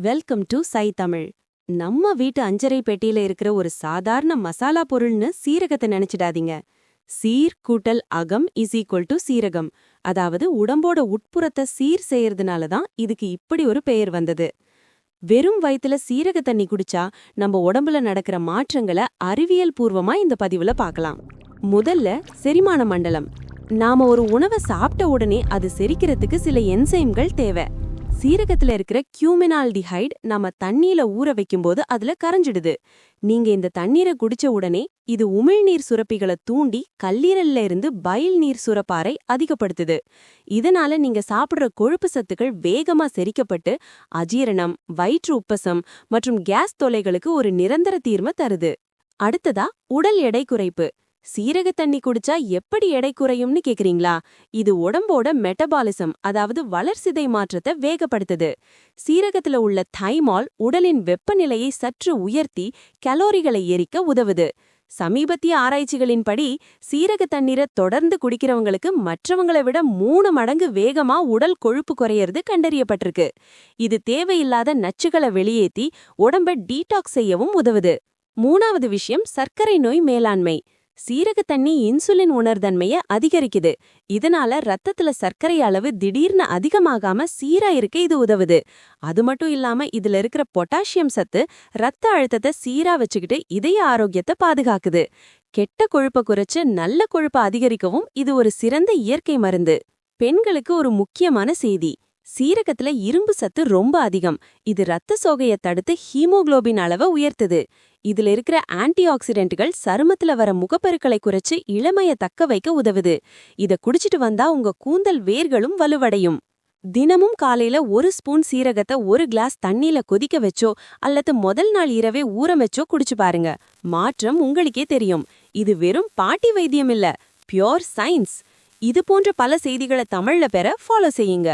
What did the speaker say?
Welcome to சை தமிழ். நம்ம வீட்டு அஞ்சரை பெட்டியில இருக்கிற ஒரு சாதாரண மசாலா பொருள்னு சீரகத்தை நினைச்சிடாதீங்க. சீர் கூட்டல் அகம் இஸ் ஈக்குவல் டு சீரகம். அதாவது உடம்போட உட்புறத்தை சீர் செய்யறதுனால தான் இதுக்கு இப்படி ஒரு பெயர் வந்தது. வெறும் வயித்துல சீரக தண்ணி குடிச்சா நம்ம உடம்புல நடக்கிற மாற்றங்களை அறிவியல் பூர்வமா இந்த பதிவுல பார்க்கலாம். முதல்ல செரிமான மண்டலம். நாம ஒரு உணவை சாப்பிட்ட உடனே அது செரிக்கிறதுக்கு சில என்சைம்கள் தேவை. சீரகத்துல இருக்கிற கியூமினால்டிஹைட் நம்ம தண்ணீல ஊற வைக்கும்போது அதுல கரைஞ்சிடுது. நீங்க இந்த தண்ணீரை குடிச்ச உடனே இது உமிழ்நீர் சுரப்பிகளை தூண்டி கல்லீரல்ல இருந்து பைல் நீர் சுரப்பாரை அதிகப்படுத்துது. இதனால நீங்க சாப்பிடுற கொழுப்பு சத்துக்கள் வேகமா செரிக்கப்பட்டு அஜீரணம், வயிற்று உப்பசம் மற்றும் கேஸ் தொல்லைகளுக்கு ஒரு நிரந்தர தீர்வு தருது. அடுத்ததா உடல் எடை குறைப்பு. சீரக தண்ணி குடிச்சா எப்படி எடை குறையும்னு கேக்குறீங்களா? இது உடம்போட மெட்டபாலிசம், அதாவது வளர்சிதை மாற்றத்தை வேகப்படுத்துது. சீரகத்துல உள்ள தைமால் உடலின் வெப்பநிலையை சற்று உயர்த்தி கலோரிகளை எரிக்க உதவுது. சமீபத்திய ஆராய்ச்சிகளின்படி சீரக தண்ணீரை தொடர்ந்து குடிக்கிறவங்களுக்கு மற்றவங்களை விட 3 மடங்கு வேகமா உடல் கொழுப்பு குறையறது கண்டறியப்பட்டிருக்கு. இது தேவையில்லாத நச்சுகளை வெளியேற்றி உடம்பை டீடாக்ஸ் செய்யவும் உதவுது. மூணாவது விஷயம் சர்க்கரை நோய் மேலாண்மை. சீரக தண்ணி இன்சுலின் உணர்தன்மைய அதிகரிக்குது. இதனால ரத்தத்துல சர்க்கரை அளவு திடீர்னு அதிகமாகாம சீரா இருக்க இது உதவுது. அது மட்டும் இல்லாம இதுல இருக்கிற பொட்டாசியம் சத்து ரத்த அழுத்தத்தை சீரா வச்சுக்கிட்டு இதய ஆரோக்கியத்தை பாதுகாக்குது. கெட்ட கொழுப்பை குறைச்சு நல்ல கொழுப்பை அதிகரிக்கவும் இது ஒரு சிறந்த இயற்கை மருந்து. பெண்களுக்கு ஒரு முக்கியமான செய்தி. சீரகத்துல இரும்பு சத்து ரொம்ப அதிகம். இது ரத்த சோகையை தடுத்து ஹீமோகுளோபின் அளவை உயர்த்துது. இதுல இருக்கிற ஆன்டி ஆக்சிடென்ட்கள் சருமத்துல வர முகப்பெருக்களை குறைச்சு இளமைய தக்க வைக்க உதவுது. இத குடிச்சிட்டு வந்தா உங்க கூந்தல் வேர்களும் வலுவடையும். தினமும் காலையில 1 ஸ்பூன் சீரகத்தை 1 கிளாஸ் தண்ணில கொதிக்க வச்சோ அல்லது முதல் நாள் இரவே ஊற வச்சோ குடிச்சு பாருங்க. மாற்றம் உங்களுக்கே தெரியும். இது வெறும் பாட்டி வைத்தியம் இல்ல, பியோர் சயின்ஸ். இது போன்ற பல செய்திகளை தமிழ்ல பெற ஃபாலோ செய்யுங்க.